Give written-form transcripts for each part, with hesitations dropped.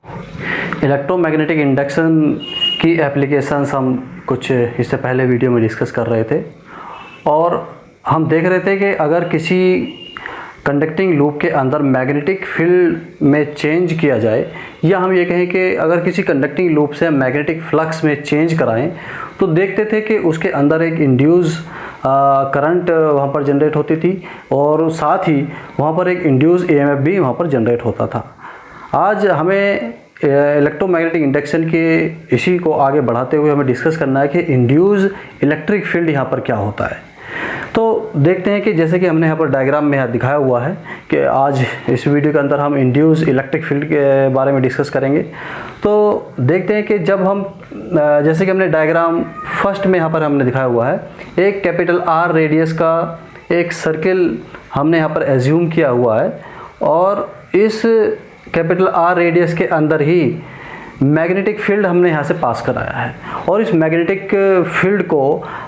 Electromagnetic induction की applications हम कुछ इससे पहले वीडियो में डिस्कस कर रहे थे और हम देख रहे थे कि अगर किसी कंडक्टिंग लूप के अंदर मैग्नेटिक फील्ड में चेंज किया जाए या हम ये कहें कि अगर किसी कंडक्टिंग लूप से मैग्नेटिक फ्लक्स में चेंज कराएं तो देखते थे कि उसके अंदर एक इंड्यूस करंट वहाँ पर जनरेट होती थी और साथ ही वहाँ पर एक इंड्यूस ईएमएफ भी वहाँ पर जनरेट होता था। आज हमें इलेक्ट्रोमैग्नेटिक इंडक्शन के इसी को आगे बढ़ाते हुए हमें डिस्कस करना है कि इंड्यूस इलेक्ट्रिक फील्ड यहाँ पर क्या होता है। तो देखते हैं कि जैसे कि हमने यहाँ पर डायग्राम में यहाँ दिखाया हुआ है कि आज इस वीडियो के अंदर हम इंड्यूस इलेक्ट्रिक फील्ड के बारे में डिस्कस करेंगे। तो देखते हैं कि जब हम जैसे कि हमने डायग्राम फर्स्ट में यहाँ पर हमने दिखाया हुआ है, एक कैपिटल आर रेडियस का एक सर्किल हमने यहाँ पर एज्यूम किया हुआ है और इस कैपिटल आर रेडियस के अंदर ही मैग्नेटिक फील्ड हमने यहाँ से पास कराया है और इस मैग्नेटिक फील्ड को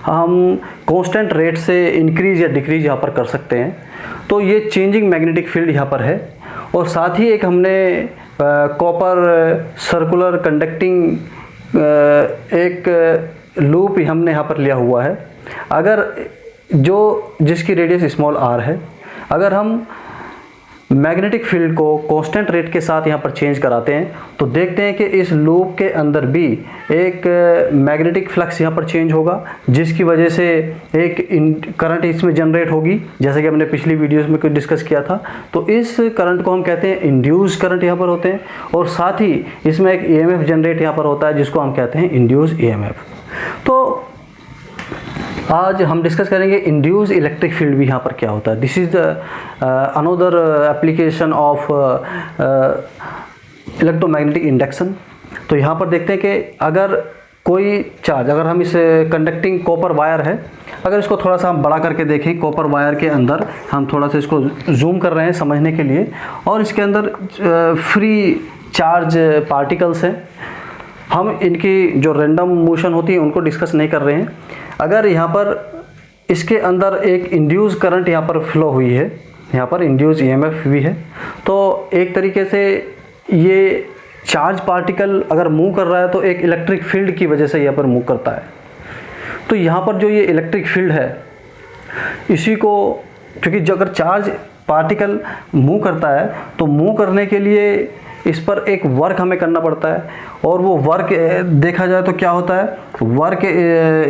हम कांस्टेंट रेट से इंक्रीज या डिक्रीज यहाँ पर कर सकते हैं। तो ये चेंजिंग मैग्नेटिक फील्ड यहाँ पर है और साथ ही एक हमने कॉपर सर्कुलर कंडक्टिंग एक लूप हमने यहाँ पर लिया हुआ है। अगर जिसकी रेडियस स्मॉल आर है, अगर हम मैग्नेटिक फील्ड को कांस्टेंट रेट के साथ यहाँ पर चेंज कराते हैं तो देखते हैं कि इस लूप के अंदर भी एक मैग्नेटिक फ्लक्स यहाँ पर चेंज होगा जिसकी वजह से एक करंट इसमें जनरेट होगी, जैसे कि हमने पिछली वीडियोस में कुछ डिस्कस किया था। तो इस करंट को हम कहते हैं इंड्यूस करंट यहाँ पर होते हैं और साथ ही इसमें एक ईएमएफ जनरेट यहाँ पर होता है जिसको हम कहते हैं इंड्यूस ईएमएफ। तो आज हम डिस्कस करेंगे इंड्यूस इलेक्ट्रिक फील्ड भी यहाँ पर क्या होता है। This is the another application of electromagnetic induction. तो यहाँ पर देखते हैं कि अगर कोई चार्ज, अगर हम इस कंडक्टिंग कॉपर वायर है, अगर इसको थोड़ा सा हम बड़ा करके देखें, कॉपर वायर के अंदर हम थोड़ा सा इसको जूम कर रहे हैं समझने के लिए, और इसके अंदर फ्री चार्ज पार्टिकल्स हैं। हम इनकी जो रैंडम मोशन होती है उनको डिस्कस नहीं कर रहे हैं। अगर यहाँ पर इसके अंदर एक इंड्यूस करंट यहाँ पर फ्लो हुई है, यहाँ पर इंड्यूस ईएमएफ भी है, तो एक तरीके से ये चार्ज पार्टिकल अगर मूव कर रहा है तो एक इलेक्ट्रिक फील्ड की वजह से यहाँ पर मूव करता है। तो यहाँ पर जो ये इलेक्ट्रिक फील्ड है इसी को, क्योंकि जो अगर चार्ज पार्टिकल मूव करता है तो मूव करने के लिए इस पर एक वर्क हमें करना पड़ता है और वो वर्क देखा जाए तो क्या होता है, वर्क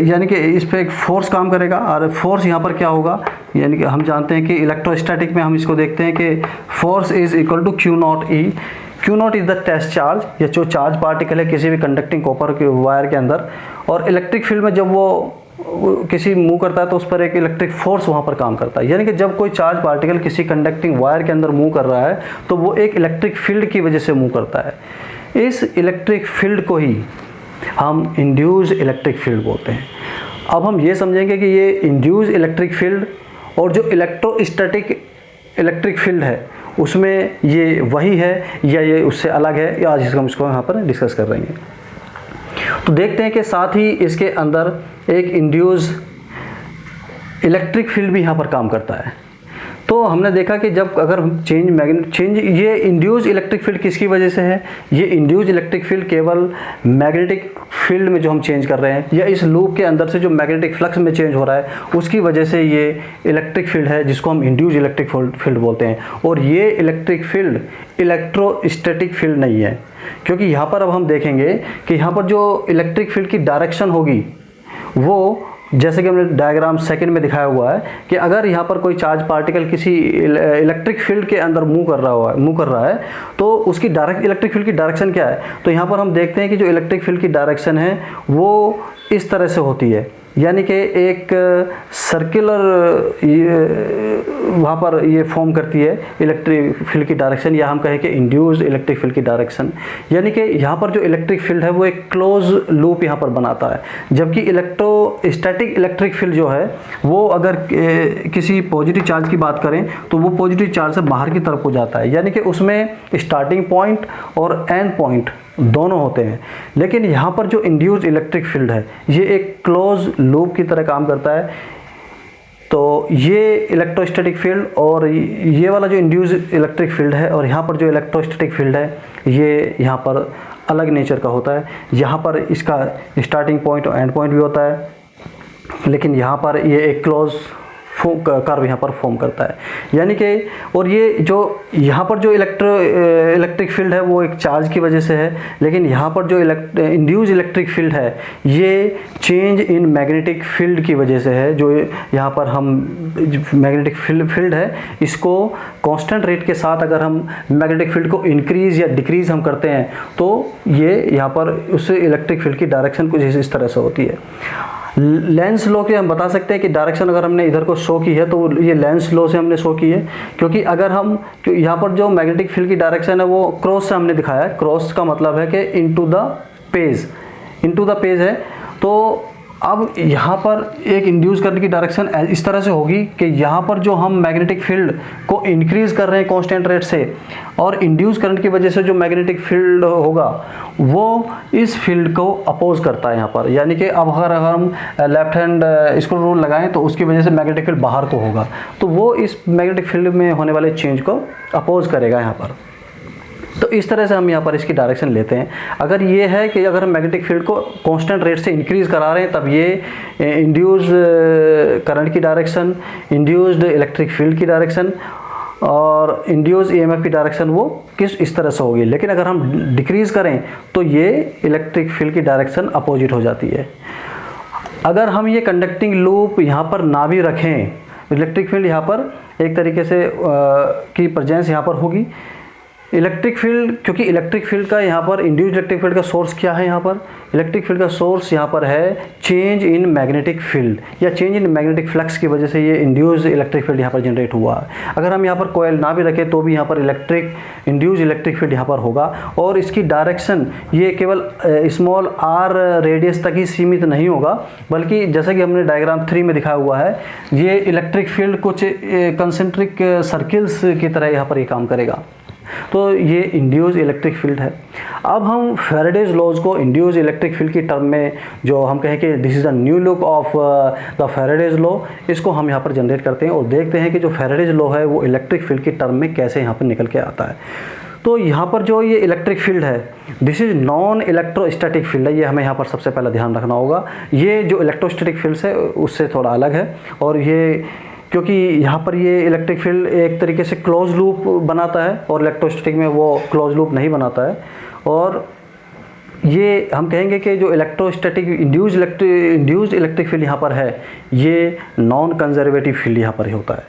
यानी कि इस पर एक फोर्स काम करेगा और फोर्स यहाँ पर क्या होगा, यानी कि हम जानते हैं कि इलेक्ट्रोस्टैटिक में हम इसको देखते हैं कि force is equal to q naught E. Q naught is the test charge, या जो चार्ज पार्टिकल है किसी भी कंडक्टिंग कॉपर के वायर के अंदर, और इलेक्ट्रिक फील्ड में जब वो किसी मूव करता है तो उस पर एक इलेक्ट्रिक फोर्स वहाँ पर काम करता है। यानी कि जब कोई चार्ज पार्टिकल किसी कंडक्टिंग वायर के अंदर मूव कर रहा है तो वो एक इलेक्ट्रिक फील्ड की वजह से मूव करता है। इस इलेक्ट्रिक फील्ड को ही हम इंड्यूस्ड इलेक्ट्रिक फील्ड बोलते हैं। अब हम ये समझेंगे कि ये इंड्यूस्ड इलेक्ट्रिक फील्ड और जो इलेक्ट्रोस्टैटिक इलेक्ट्रिक फील्ड है उसमें ये वही है या ये उससे अलग है, या आज हम इसको यहाँ पर डिस्कस कर रहे हैं। तो देखते हैं कि साथ ही इसके अंदर एक इंड्यूस इलेक्ट्रिक फील्ड भी यहाँ पर काम करता है। तो हमने देखा कि जब अगर हम चेंज ये इंड्यूस इलेक्ट्रिक फील्ड किसकी वजह से है, ये इंड्यूस इलेक्ट्रिक फील्ड केवल मैग्नेटिक फील्ड में जो हम चेंज कर रहे हैं या इस लूप के अंदर से जो मैग्नेटिक फ्लक्स में चेंज हो रहा है उसकी वजह से ये इलेक्ट्रिक फील्ड है जिसको हम इंड्यूस इलेक्ट्रिक फील्ड बोलते हैं। और ये इलेक्ट्रिक फील्ड इलेक्ट्रोस्टैटिक फील्ड नहीं है, क्योंकि यहाँ पर अब हम देखेंगे कि यहाँ पर जो इलेक्ट्रिक फील्ड की डायरेक्शन होगी वो, जैसे कि हमने डायग्राम सेकंड में दिखाया हुआ है कि अगर यहाँ पर कोई चार्ज पार्टिकल किसी इलेक्ट्रिक फील्ड के अंदर मूव कर रहा है तो उसकी इलेक्ट्रिक फील्ड की डायरेक्शन क्या है। तो यहाँ पर हम देखते हैं कि जो इलेक्ट्रिक फील्ड की डायरेक्शन है वो इस तरह से होती है, यानी कि एक सर्कुलर वहाँ पर ये फॉर्म करती है इलेक्ट्रिक फील्ड की डायरेक्शन, या हम कहें कि इंड्यूस्ड इलेक्ट्रिक फील्ड की डायरेक्शन। यानी कि यहाँ पर जो इलेक्ट्रिक फील्ड है वो एक क्लोज लूप यहाँ पर बनाता है, जबकि इलेक्ट्रोस्टैटिक इलेक्ट्रिक फील्ड जो है वो अगर किसी पॉजिटिव चार्ज की बात करें तो वो पॉजिटिव चार्ज से बाहर की तरफ हो जाता है, यानी कि उसमें स्टार्टिंग पॉइंट और एंड पॉइंट दोनों होते हैं। लेकिन यहाँ पर जो इंड्यूस्ड इलेक्ट्रिक फील्ड है ये एक क्लोज लूप की तरह काम करता है। तो ये इलेक्ट्रोस्टैटिक फील्ड और ये वाला जो इंड्यूस इलेक्ट्रिक फील्ड है और यहाँ पर जो इलेक्ट्रोस्टैटिक फील्ड है ये यहाँ पर अलग नेचर का होता है। यहाँ पर इसका स्टार्टिंग पॉइंट और एंड पॉइंट भी होता है, लेकिन यहाँ पर ये एक क्लोज कर्व यहाँ पर फॉर्म करता है, यानी कि और ये जो यहाँ पर जो इलेक्ट्रिक फील्ड है वो एक चार्ज की वजह से है, लेकिन यहाँ पर जो इंड्यूस इलेक्ट्रिक फील्ड है ये चेंज इन मैग्नेटिक फील्ड की वजह से है। जो यहाँ पर हम मैग्नेटिक फील्ड है इसको कांस्टेंट रेट के साथ अगर हम मैग्नेटिक फील्ड को इंक्रीज या डिक्रीज हम करते हैं तो ये यहाँ पर उस इलेक्ट्रिक फील्ड की डायरेक्शन कुछ इस तरह से होती है। लेंस लॉ के हम बता सकते हैं कि डायरेक्शन अगर हमने इधर को शो की है तो ये लेंस लॉ से हमने शो की है, क्योंकि अगर हम यहाँ पर जो मैग्नेटिक फील्ड की डायरेक्शन है वो क्रॉस से हमने दिखाया है। क्रॉस का मतलब है कि इनटू द पेज है। तो अब यहाँ पर एक इंड्यूस करने की डायरेक्शन इस तरह से होगी कि यहाँ पर जो हम मैग्नेटिक फील्ड को इंक्रीज़ कर रहे हैं कांस्टेंट रेट से और इंड्यूस करंट की वजह से जो मैग्नेटिक फील्ड होगा वो इस फील्ड को अपोज करता है यहाँ पर। यानी कि अब अगर हम लेफ्ट हैंड स्क्रू रूल लगाएं तो उसकी वजह से मैग्नेटिक फील्ड बाहर को होगा, तो वो इस मैग्नेटिक फील्ड में होने वाले चेंज को अपोज करेगा यहाँ पर। तो इस तरह से हम यहाँ पर इसकी डायरेक्शन लेते हैं। अगर ये है कि अगर हम मैग्नेटिक फील्ड को कांस्टेंट रेट से इंक्रीज़ करा रहे हैं तब ये इंड्यूस्ड करंट की डायरेक्शन, इंड्यूस्ड इलेक्ट्रिक फील्ड की डायरेक्शन और इंड्यूस्ड ईएमएफ की डायरेक्शन वो इस तरह से होगी। लेकिन अगर हम डिक्रीज़ करें तो ये इलेक्ट्रिक फील्ड की डायरेक्शन अपोजिट हो जाती है। अगर हम ये कंडक्टिंग लूप यहाँ पर ना भी रखें, इलेक्ट्रिक फील्ड यहाँ पर एक तरीके से की प्रेजेंस यहाँ पर होगी। इलेक्ट्रिक फील्ड, क्योंकि इलेक्ट्रिक फील्ड का यहाँ पर इंड्यूस्ड इलेक्ट्रिक फील्ड का सोर्स क्या है, यहाँ पर इलेक्ट्रिक फील्ड का सोर्स यहाँ पर है चेंज इन मैग्नेटिक फील्ड या चेंज इन मैग्नेटिक फ्लक्स की वजह से ये इंड्यूस्ड इलेक्ट्रिक फील्ड यहाँ पर जनरेट हुआ है। अगर हम यहाँ पर कोयल ना भी रखें तो भी यहाँ पर इंड्यूस्ड इलेक्ट्रिक फील्ड यहाँ पर होगा और इसकी डायरेक्शन ये केवल स्मॉल आर रेडियस तक ही सीमित नहीं होगा, बल्कि जैसा कि हमने डायग्राम 3 में दिखाया हुआ है ये इलेक्ट्रिक फील्ड कुछ कंसेंट्रिक सर्किल्स की तरह यहाँ पर ये काम करेगा। तो ये इंड्यूस इलेक्ट्रिक फील्ड है। अब हम फैराडेज लॉज को इंड्यूस इलेक्ट्रिक फील्ड की टर्म में जो हम कहें कि this is the new look of the Faraday's law, इसको हम यहाँ पर जनरेट करते हैं और देखते हैं कि जो फैराडेज लॉ है वो इलेक्ट्रिक फील्ड की टर्म में कैसे यहाँ पर निकल के आता है। तो यहाँ पर जो ये इलेक्ट्रिक फील्ड है this is non electrostatic field है, ये हमें यहाँ पर सबसे पहले ध्यान रखना होगा। ये जो इलेक्ट्रोस्टैटिक फील्ड है उससे थोड़ा अलग है और ये क्योंकि यहाँ पर ये इलेक्ट्रिक फील्ड एक तरीके से क्लोज लूप बनाता है और इलेक्ट्रोस्टैटिक में वो क्लोज लूप नहीं बनाता है। और ये हम कहेंगे कि जो इलेक्ट्रोस्टैटिक इंड्यूस्ड इलेक्ट्रिक फील्ड यहाँ पर है ये नॉन कंजर्वेटिव फील्ड यहाँ पर ही होता है।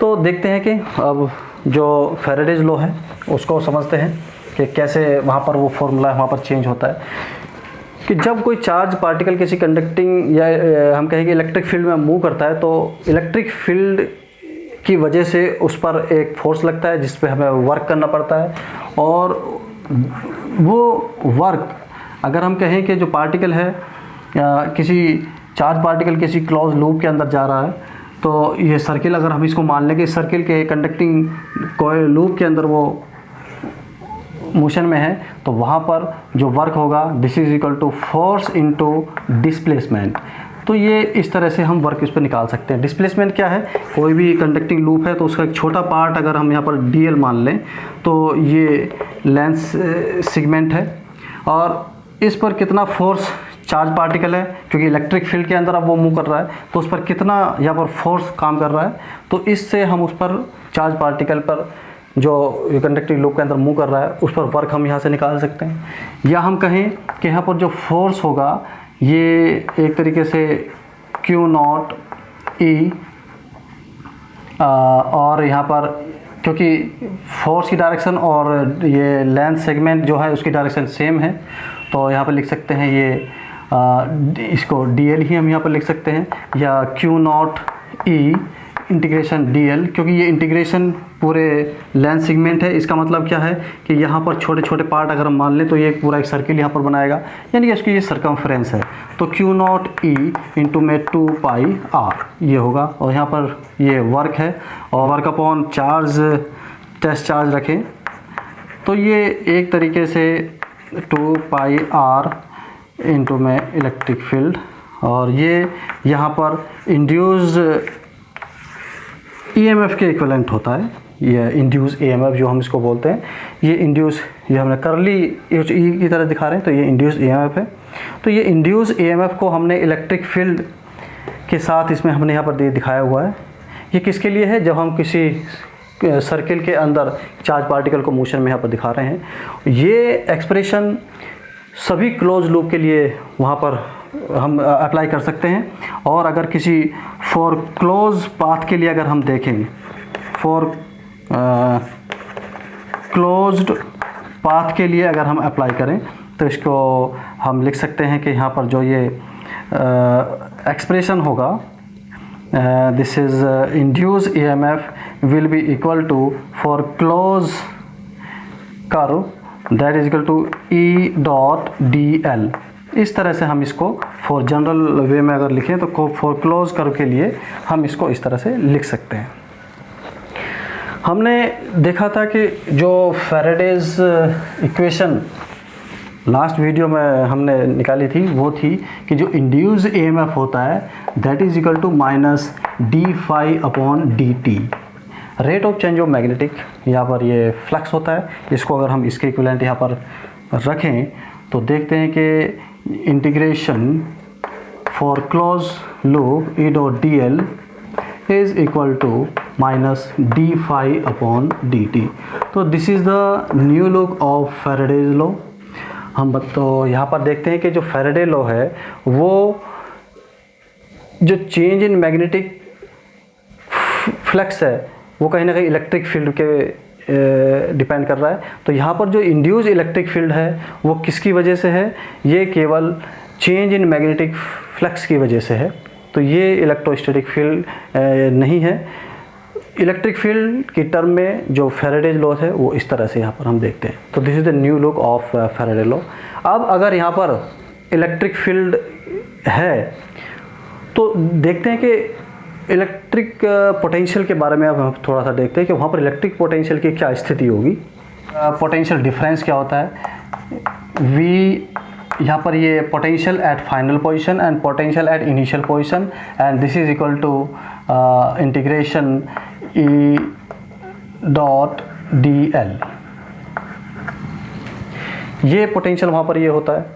तो देखते हैं कि अब जो फैराडेज लॉ है उसको समझते हैं कि कैसे वहाँ पर वो फॉर्मूला वहाँ पर चेंज होता है कि जब कोई चार्ज पार्टिकल किसी कंडक्टिंग या हम कहेंगे इलेक्ट्रिक फील्ड में मूव करता है तो इलेक्ट्रिक फील्ड की वजह से उस पर एक फोर्स लगता है जिस पे हमें वर्क करना पड़ता है। और वो वर्क अगर हम कहें कि जो पार्टिकल है किसी चार्ज पार्टिकल किसी क्लोज लूप के अंदर जा रहा है तो ये सर्किल अगर हम इसको मान लें कि सर्किल के कंडक्टिंग कोई लूप के अंदर वो मोशन में है तो वहाँ पर जो वर्क होगा this is equal to force into displacement. तो ये इस तरह से हम वर्क इस पर निकाल सकते हैं। डिस्प्लेसमेंट क्या है, कोई भी कंडक्टिंग लूप है तो उसका एक छोटा पार्ट अगर हम यहाँ पर डीएल मान लें तो ये लेंस सेगमेंट है और इस पर कितना फोर्स चार्ज पार्टिकल है क्योंकि इलेक्ट्रिक फील्ड के अंदर अब वो मूव कर रहा है तो उस पर कितना यहाँ पर फोर्स काम कर रहा है, तो इससे हम उस पर चार्ज पार्टिकल पर जो कंडक्टिंग लूप के अंदर मूव कर रहा है उस पर वर्क हम यहाँ से निकाल सकते हैं। या हम कहें कि यहाँ पर जो फोर्स होगा ये एक तरीके से Q0 E और यहाँ पर क्योंकि फोर्स की डायरेक्शन और ये लेंथ सेगमेंट जो है उसकी डायरेक्शन सेम है तो यहाँ पर लिख सकते हैं ये इसको DL ही हम यहाँ पर लिख सकते हैं या Q0 E इंटीग्रेशन DL, क्योंकि ये इंटीग्रेशन पूरे लेंथ सेगमेंट है। इसका मतलब क्या है कि यहाँ पर छोटे छोटे पार्ट अगर हम मान लें तो ये पूरा एक सर्किल यहाँ पर बनाएगा, यानी कि इसकी ये सरकमफ्रेंस है। तो Q0 E इंटू में 2 पाई R ये होगा और यहाँ पर ये वर्क है और work upon charge test charge रखें तो ये एक तरीके से 2 पाई R इंटू में इलेक्ट्रिक फील्ड और ये यहाँ पर इंड्यूस्ड ईएमएफ के इक्विवेलेंट होता है, ये इंड्यूस ईएमएफ जो हम इसको बोलते हैं। ये इंड्यूस, ये हमने करली ई की तरह दिखा रहे हैं, तो ये इंड्यूस ईएमएफ है। तो ये इंड्यूस ईएमएफ को हमने इलेक्ट्रिक फील्ड के साथ इसमें हमने यहाँ पर दिखाया हुआ है। ये किसके लिए है? जब हम किसी सर्किल के अंदर चार्ज पार्टिकल को मोशन में यहाँ पर दिखा रहे हैं। ये एक्सप्रेशन सभी क्लोज लूप के लिए वहाँ पर हम अप्लाई कर सकते हैं। और अगर किसी फॉर क्लोज पाथ के लिए अगर हम देखें, फॉर क्लोज्ड पाथ के लिए अगर हम अप्लाई करें तो इसको हम लिख सकते हैं कि यहाँ पर जो ये एक्सप्रेशन होगा, this is induce EMF will be equal to for close curve that is equal to E dot D l. इस तरह से हम इसको फॉर जनरल वे में अगर लिखें तो फॉर क्लोज कर्व के लिए हम इसको इस तरह से लिख सकते हैं। हमने देखा था कि जो फैराडेज इक्वेशन लास्ट वीडियो में हमने निकाली थी वो थी कि जो इंड्यूस ईएमएफ होता है that is equal to minus D phi upon D t. Rate of change of magnetic, यहाँ पर ये फ्लक्स होता है। इसको अगर हम इसके इक्विवेलेंट यहाँ पर रखें तो देखते हैं कि integration for close loop E dot D L is equal to minus D phi upon D T. तो this is the new look of Faraday's law. हम तो यहाँ पर देखते हैं कि जो फैराडे लॉ है वो जो चेंज इन मैग्नेटिक फ्लक्स है वो कहीं ना कहीं इलेक्ट्रिक फील्ड के डिपेंड कर रहा है। तो यहाँ पर जो इंड्यूस इलेक्ट्रिक फील्ड है वो किसकी वजह से है? ये केवल चेंज इन मैग्नेटिक फ्लक्स की वजह से है। तो ये इलेक्ट्रोस्टैटिक फील्ड नहीं है। इलेक्ट्रिक फील्ड की टर्म में जो फैराडेज लॉ है वो इस तरह से यहाँ पर हम देखते हैं। तो this is the new look of Faraday law. अब अगर यहाँ पर इलेक्ट्रिक फील्ड है तो देखते हैं कि इलेक्ट्रिक पोटेंशियल के बारे में अब हम थोड़ा सा देखते हैं कि वहाँ पर इलेक्ट्रिक पोटेंशियल की क्या स्थिति होगी। पोटेंशियल डिफरेंस क्या होता है? वी यहाँ पर ये potential at final position and potential at initial position and this is equal to integration E dot D l. ये पोटेंशियल वहाँ पर ये होता है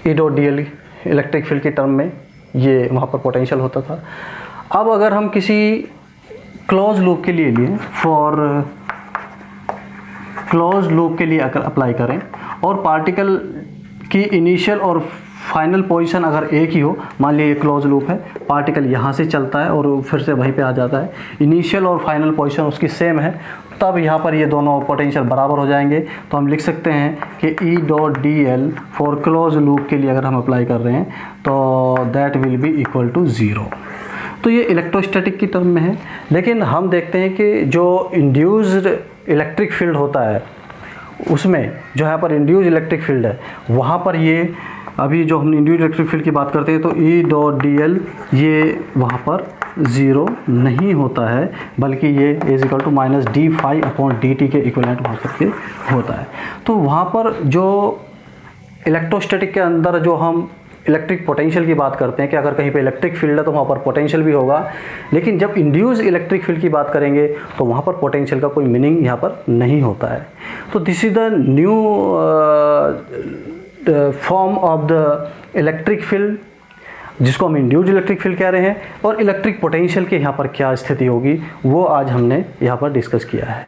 E dot D l electric field की टर्म में, ये वहाँ पर पोटेंशियल होता था। अब अगर हम किसी क्लोज लूप के लिए लिए, फॉर क्लोज लूप के लिए अगर अप्लाई करें और पार्टिकल की इनिशियल और फाइनल पोजीशन अगर एक ही हो, मान लीजिए ये क्लोज लूप है, पार्टिकल यहाँ से चलता है और फिर से वहीं पे आ जाता है, इनिशियल और फाइनल पोजीशन उसकी सेम है, तब यहाँ पर ये दोनों पोटेंशियल बराबर हो जाएंगे। तो हम लिख सकते हैं कि E dot D l for close loop के लिए अगर हम अप्लाई कर रहे हैं तो that will be equal to zero. तो ये इलेक्ट्रोस्टैटिक की टर्म में है। लेकिन हम देखते हैं कि जो इंड्यूस्ड इलेक्ट्रिक फील्ड होता है उसमें जो यहाँ पर इंड्यूस्ड इलेक्ट्रिक फील्ड है वहाँ पर ये अभी जो हम इंड्यूस्ड इलेक्ट्रिक फील्ड की बात करते हैं तो ई डॉट डी एल ये वहाँ पर ज़ीरो नहीं होता है, बल्कि ये is equal to minus D phi upon D t के इक्विवेलेंट वहाँ करके होता है। तो वहाँ पर जो इलेक्ट्रोस्टैटिक के अंदर जो हम इलेक्ट्रिक पोटेंशियल की बात करते हैं कि अगर कहीं पे इलेक्ट्रिक फील्ड है तो वहाँ पर पोटेंशियल भी होगा, लेकिन जब इंड्यूस इलेक्ट्रिक फील्ड की बात करेंगे तो वहाँ पर पोटेंशियल का कोई मीनिंग यहाँ पर नहीं होता है। तो this is the new form of the electric field जिसको हम इंड्यूस्ड इलेक्ट्रिक फील्ड कह रहे हैं, और इलेक्ट्रिक पोटेंशियल के यहाँ पर क्या स्थिति होगी वो आज हमने यहाँ पर डिस्कस किया है।